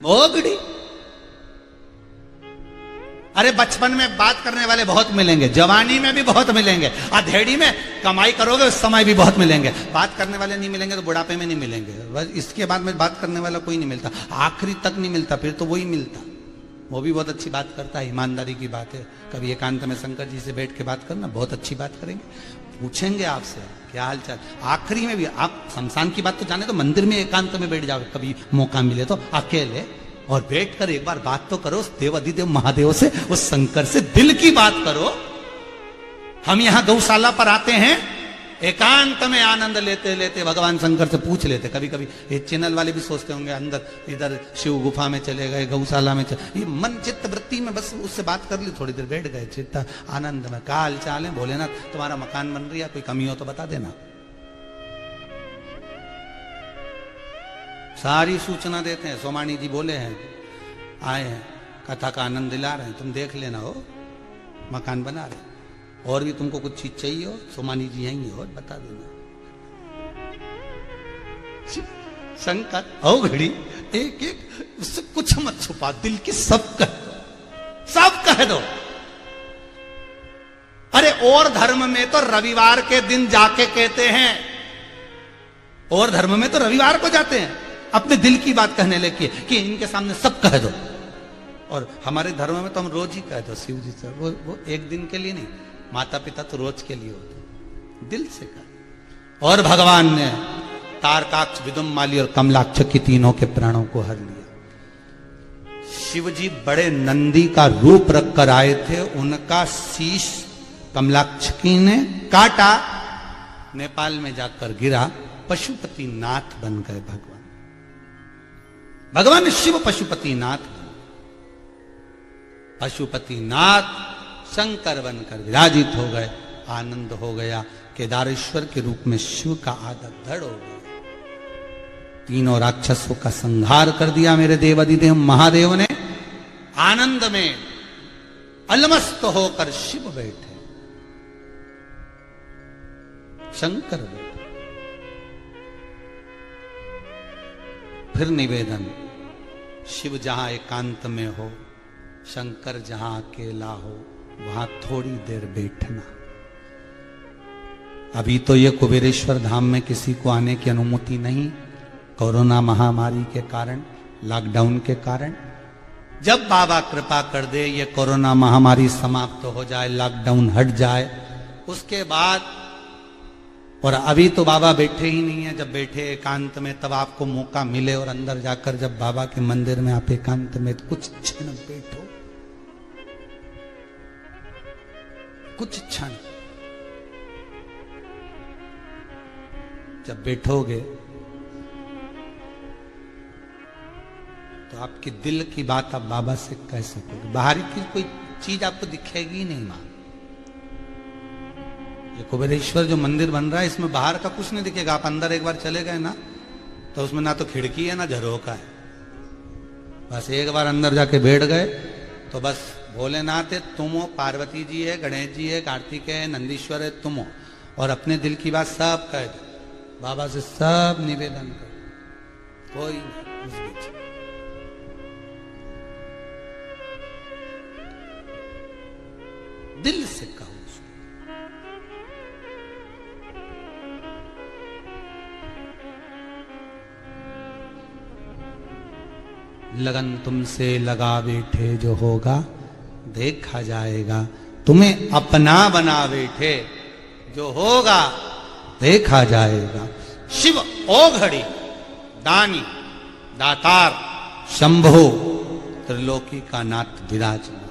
मोगड़ी। अरे बचपन में बात करने वाले बहुत मिलेंगे, जवानी में भी बहुत मिलेंगे, अधेड़ी में कमाई करोगे उस समय भी बहुत मिलेंगे। बात करने वाले नहीं मिलेंगे तो बुढ़ापे में नहीं मिलेंगे, बस इसके बाद में बात करने वाला कोई नहीं मिलता, आखिरी तक नहीं मिलता, फिर तो वही मिलता। वो भी बहुत अच्छी बात करता है, ईमानदारी की बात है। कभी एकांत में शंकर जी से बैठ के बात करना, बहुत अच्छी बात करेंगे, पूछेंगे आपसे क्या हाल चाल। आखिरी में भी आप शमशान की बात तो जाने, तो मंदिर में एकांत में बैठ जाओ, कभी मौका मिले तो अकेले, और बैठकर एक बार बात तो करो उस देव अधिदेव महादेव से, उस शंकर से दिल की बात करो। हम यहां गौशाला पर आते हैं, एकांत में आनंद लेते लेते भगवान शंकर से पूछ लेते। कभी कभी ये चैनल वाले भी सोचते होंगे अंदर इधर शिव गुफा में चले गए, गौशाला में ये मन चित्त वृत्ति में बस उससे बात कर ली, थोड़ी देर बैठ गए, चित्त आनंद में। क्या हाल चाल है? भोलेनाथ तुम्हारा मकान बन रही है, कोई कमी हो तो बता देना। सारी सूचना देते हैं। सोमानी जी बोले हैं, आए हैं, कथा का आनंद दिला रहे हैं, तुम देख लेना, हो मकान बना रहे। और भी तुमको कुछ चीज चाहिए हो, सोमानी जी यहीं हो, बता देना। शंकर ओ घड़ी एक एक उससे कुछ मत छुपा, दिल की सब कह दो, सब कह दो। अरे और धर्म में तो रविवार के दिन जाके कहते हैं, और धर्म में तो रविवार को जाते हैं अपने दिल की बात कहने लगे कि इनके सामने सब कह दो। और हमारे धर्म में तो हम रोज ही कह दो शिव जी से, वो एक दिन के लिए नहीं, माता पिता तो रोज के लिए होते, दिल से कह। और भगवान ने तारकाक्ष, विदुम्माली और कमलाक्ष की तीनों के प्राणों को हर लिया। शिव जी बड़े नंदी का रूप रख कर आए थे, उनका शीश कमलाक्षकी ने काटा, नेपाल में जाकर गिरा, पशुपति नाथ बन गए भगवान। भगवान शिव पशुपति नाथ, पशुपति नाथ शंकर बनकर विराजित हो गए। आनंद हो गया, केदारेश्वर के रूप में शिव का आदर धड़ हो गया। तीनों राक्षसों का संहार कर दिया मेरे देवाधिदेव महादेव ने। आनंद में अलमस्त होकर शिव बैठे, शंकर बैठे। फिर निवेदन, शिव जहां एकांत में हो, शंकर जहां अकेला हो, वहां थोड़ी देर बैठना। अभी तो ये कुबेरेश्वर धाम में किसी को आने की अनुमति नहीं, कोरोना महामारी के कारण, लॉकडाउन के कारण। जब बाबा कृपा कर दे, ये कोरोना महामारी समाप्त हो जाए, लॉकडाउन हट जाए, उसके बाद, और अभी तो बाबा बैठे ही नहीं है, जब बैठे एकांत में तब आपको मौका मिले, और अंदर जाकर जब बाबा के मंदिर में आप एकांत में कुछ क्षण बैठो, कुछ क्षण जब बैठोगे तो आपकी दिल की बात आप बाबा से कह सकोगे। बाहर की कोई चीज आपको दिखेगी नहीं। मां, ये कुबेरेश्वर जो मंदिर बन रहा है, इसमें बाहर का कुछ नहीं दिखेगा। आप अंदर एक बार चले गए ना, तो उसमें ना तो खिड़की है ना झरोका है। बस एक बार अंदर जाके बैठ गए तो बस भोलेनाथ है, तुम हो, पार्वती जी है, गणेश जी है, कार्तिक है, नंदीश्वर है, तुम हो। और अपने दिल की बात सब कह दो, बाबा से सब निवेदन करो, कोई नहीं उस बीच। दिल से कहो। लगन तुमसे लगा बैठे जो होगा देखा जाएगा, तुम्हें अपना बना बैठे जो होगा देखा जाएगा। शिव ओघड़ी, दानी, दातार, शंभो, त्रिलोकी का नाथ विराजमान।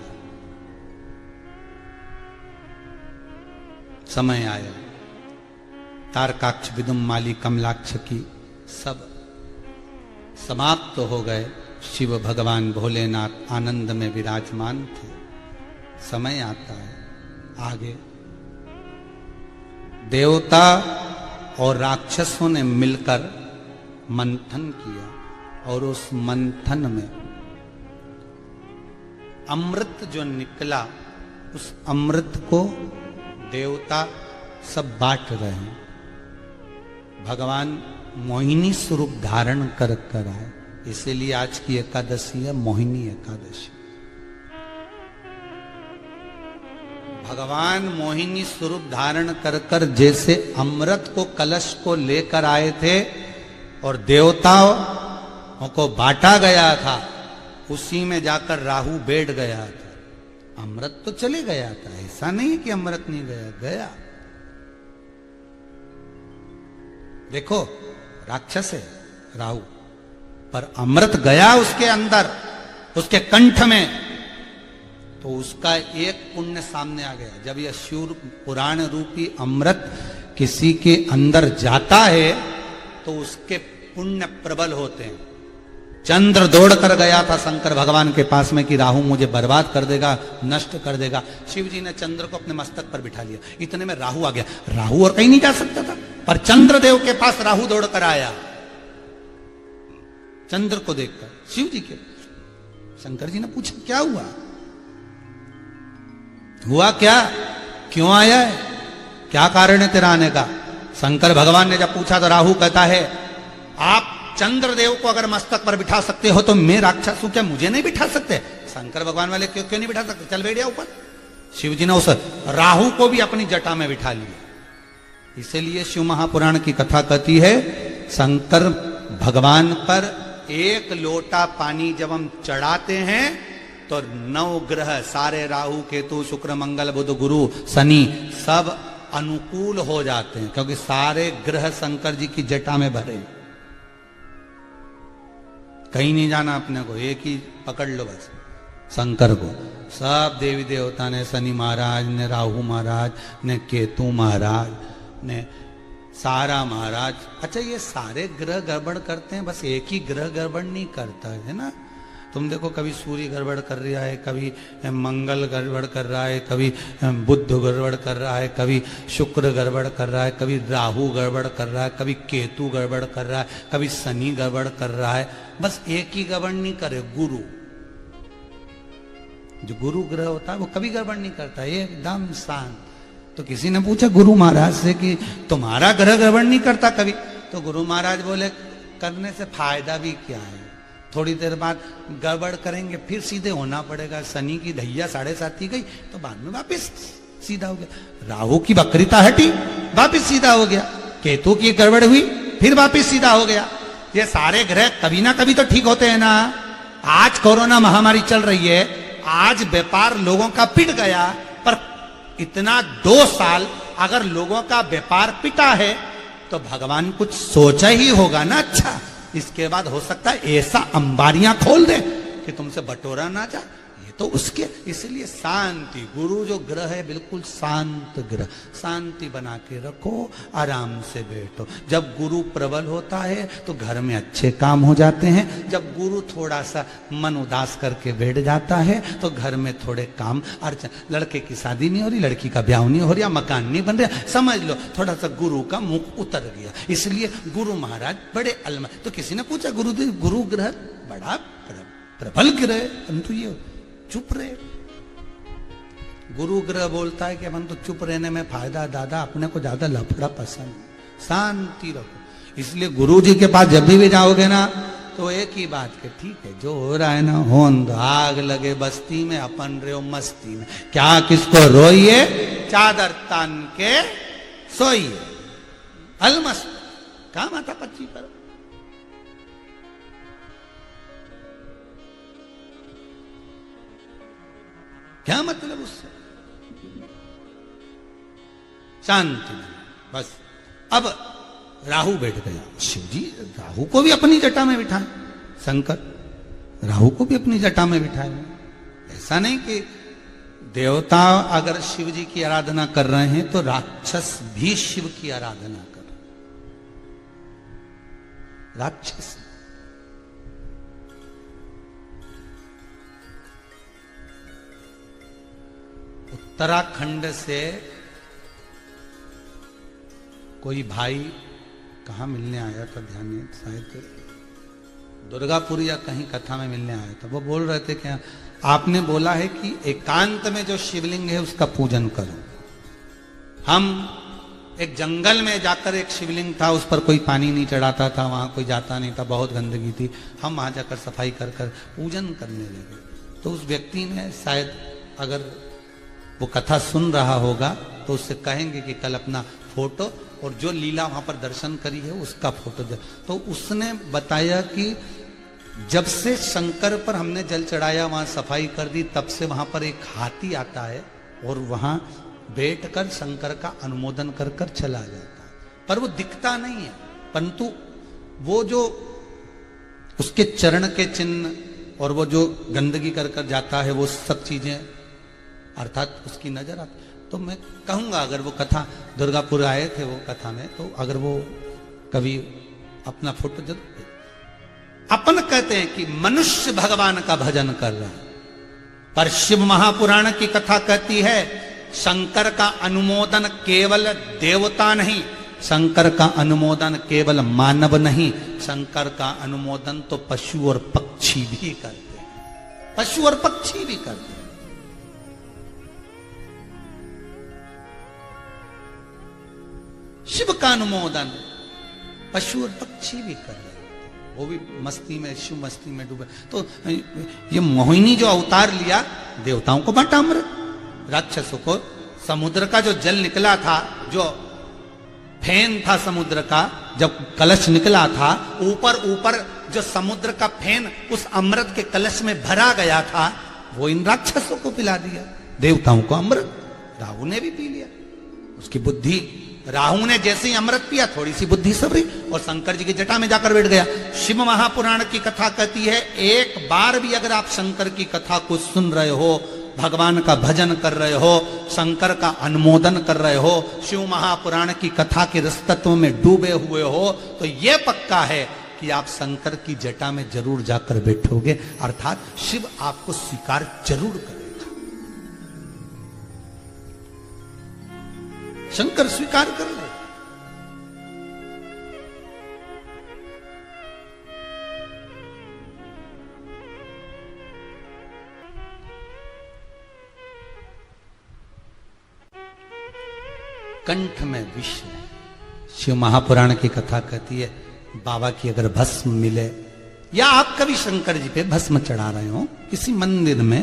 समय आया, तारकाक्ष, विदुम्माली, कमलाक्ष की सब समाप्त हो गए। शिव भगवान भोलेनाथ आनंद में विराजमान थे। समय आता है आगे, देवता और राक्षसों ने मिलकर मंथन किया, और उस मंथन में अमृत जो निकला, उस अमृत को देवता सब बांट रहे हैं। भगवान मोहिनी स्वरूप धारण कर आए। इसीलिए आज की एकादशी है मोहिनी एकादशी। भगवान मोहिनी स्वरूप धारण कर कर जैसे अमृत को कलश को लेकर आए थे और देवताओं को बांटा गया था, उसी में जाकर राहु बैठ गया था। अमृत तो चले गया था, ऐसा नहीं कि अमृत नहीं गया, गया। देखो राक्षस है राहु, पर अमृत गया उसके अंदर, उसके कंठ में, तो उसका एक पुण्य सामने आ गया। जब यह शिव पुराण रूपी अमृत किसी के अंदर जाता है तो उसके पुण्य प्रबल होते हैं। चंद्र दौड़ कर गया था शंकर भगवान के पास में कि राहु मुझे बर्बाद कर देगा, नष्ट कर देगा। शिव जी ने चंद्र को अपने मस्तक पर बिठा लिया, इतने में राहु आ गया। राहु और कहीं नहीं जा सकता था, पर चंद्रदेव के पास राहु दौड़ कर आया। चंद्र को देखकर शिव जी के, शंकर जी ने पूछा क्या हुआ, हुआ क्या, क्यों आया है, क्या कारण है तेरा आने का। शंकर भगवान ने जब पूछा तो राहु कहता है आप चंद्रदेव को अगर मस्तक पर बिठा सकते हो तो मैं राक्षस हूं क्या, मुझे नहीं बिठा सकते। शंकर भगवान वाले क्यों क्यों नहीं बिठा सकते, चल बैठ जा ऊपर। शिव जी ने उस राहु को भी अपनी जटा में बिठा लिया। इसीलिए शिव महापुराण की कथा कहती है शंकर भगवान पर एक लोटा पानी जब हम चढ़ाते हैं तो 9 ग्रह सारे राहु केतु शुक्र मंगल बुध गुरु शनि सब अनुकूल हो जाते हैं, क्योंकि सारे ग्रह शंकर जी की जटा में भरे। कहीं नहीं जाना अपने को, एक ही पकड़ लो बस, शंकर को। सब देवी देवता ने, शनि महाराज ने, राहु महाराज ने, केतु महाराज ने, सारा महाराज। अच्छा ये सारे ग्रह गड़बड़ करते हैं, बस एक ही ग्रह गड़बड़ नहीं करता है ना। तुम देखो कभी सूर्य गड़बड़ कर रहा है, कभी मंगल गड़बड़ कर रहा है, कभी बुध गड़बड़ कर रहा है, कभी शुक्र गड़बड़ कर रहा है, कभी राहु गड़बड़ कर रहा है, कभी केतु गड़बड़ कर रहा है, कभी शनि गड़बड़ कर रहा है। बस एक ही गड़बड़ नहीं करे, गुरु। जो गुरु ग्रह होता है वो कभी गड़बड़ नहीं करता, एकदम शांत। तो किसी ने पूछा गुरु महाराज से कि तुम्हारा ग्रह गड़बड़ नहीं करता कभी, तो गुरु महाराज बोले करने से फायदा भी क्या है, थोड़ी देर बाद गड़बड़ करेंगे फिर सीधे होना पड़ेगा। शनि की ढैया 7:30 गई तो बाद में वापस सीधा हो गया। राहु की वक्रिता हटी, वापस सीधा हो गया। केतु की गड़बड़ हुई, फिर वापस सीधा हो गया। ये सारे ग्रह कभी ना कभी तो ठीक होते हैं ना। आज कोरोना महामारी चल रही है, आज व्यापार लोगों का पिट गया, पर इतना 2 साल अगर लोगों का व्यापार पिटा है तो भगवान कुछ सोचा ही होगा ना अच्छा। इसके बाद हो सकता है ऐसा अंबारियां खोल दे कि तुमसे बटोरा ना जाए, ये तो उसके। इसलिए शांति, गुरु जो ग्रह है बिल्कुल शांत ग्रह, शांति बना के रखो, आराम से बैठो। जब गुरु प्रबल होता है तो घर में अच्छे काम हो जाते हैं। जब गुरु थोड़ा सा मन उदास करके बैठ जाता है तो घर में थोड़े काम अर्चन, लड़के की शादी नहीं हो रही, लड़की का ब्याह नहीं हो रहा, मकान नहीं बन रहा, समझ लो थोड़ा सा गुरु का मुख उतर गया। इसलिए गुरु महाराज बड़े अलम। तो किसी ने पूछा गुरुदेव गुरु ग्रह बड़ा प्रबल ग्रह, परंतु ये चुप रहे। गुरु ग्रह बोलता है कि अपन तो चुप रहने में फायदा, दादा अपने को ज्यादा लफड़ा पसंद, शांति रखो। इसलिए गुरु जी के पास जब भी जाओगे ना तो एक ही बात के ठीक है जो हो रहा है ना होन दो, आग लगे बस्ती में अपन रहो मस्ती में, क्या किसको रोइए, चादर तान के सोइए, अलमस्त क्या माथा पच्ची करो। क्या मतलब उससे, शांति बस। अब राहु बैठ गया, शिव जी राहु को भी अपनी जटा में बिठाए, शंकर राहु को भी अपनी जटा में बिठाए। ऐसा नहीं कि देवता अगर शिव जी की आराधना कर रहे हैं तो राक्षस भी शिव की आराधना कर, राक्षस। उत्तराखंड से कोई भाई कहाँ मिलने आया था, ध्यान नहीं, शायद दुर्गापुर या कहीं कथा में मिलने आया था। वो बोल रहे थे कि आपने बोला है कि एकांत में जो शिवलिंग है उसका पूजन करो। हम एक जंगल में जाकर एक शिवलिंग था, उस पर कोई पानी नहीं चढ़ाता था, वहां कोई जाता नहीं था, बहुत गंदगी थी। हम वहां जाकर सफाई कर कर पूजन करने लगे। तो उस व्यक्ति ने शायद, अगर वो कथा सुन रहा होगा तो उससे कहेंगे कि कल अपना फोटो और जो लीला वहां पर दर्शन करी है उसका फोटो दे। तो उसने बताया कि जब से शंकर पर हमने जल चढ़ाया, वहां सफाई कर दी, तब से वहां पर एक हाथी आता है और वहां बैठकर शंकर का अनुमोदन कर कर चला जाता है। पर वो दिखता नहीं है, परंतु वो जो उसके चरण के चिन्ह और वो जो गंदगी कर कर जाता है, वो सब चीजें अर्थात उसकी नजर आती। तो मैं कहूंगा, अगर वो कथा दुर्गापुर आए थे वो कथा में, तो अगर वो कभी अपना फोटो जरूर, अपन कहते हैं कि मनुष्य भगवान का भजन कर रहा है, पर शिव महापुराण की कथा कहती है शंकर का अनुमोदन केवल देवता नहीं, शंकर का अनुमोदन केवल मानव नहीं, शंकर का अनुमोदन तो पशु और पक्षी भी करते हैं, पशु और पक्षी भी करते हैं। शिव का अनुमोदन पशु और पक्षी भी कर रहे हैं, वो भी मस्ती में, शिव मस्ती में डूबे। तो ये मोहिनी जो अवतार लिया, देवताओं को बांटा अमृत, राक्षसों को। समुद्र का जो जल निकला था, जो फेन था समुद्र का, जब कलश निकला था, ऊपर ऊपर जो समुद्र का फेन उस अमृत के कलश में भरा गया था, वो इन राक्षसों को पिला दिया। देवताओं को अमृत राहु ने भी पी लिया। उसकी बुद्धि, राहु ने जैसे ही अमृत पिया, थोड़ी सी बुद्धि सबरी और शंकर जी की जटा में जाकर बैठ गया। शिव महापुराण की कथा कहती है, एक बार भी अगर आप शंकर की कथा को सुन रहे हो, भगवान का भजन कर रहे हो, शंकर का अनुमोदन कर रहे हो, शिव महापुराण की कथा के रसतत्व में डूबे हुए हो, तो यह पक्का है कि आप शंकर की जटा में जरूर जाकर बैठोगे, अर्थात शिव आपको स्वीकार जरूर करेगा। शंकर स्वीकार कर ले। कंठ में विष है। शिव महापुराण की कथा कहती है, बाबा की अगर भस्म मिले, या आप कभी शंकर जी पे भस्म चढ़ा रहे हो किसी मंदिर में,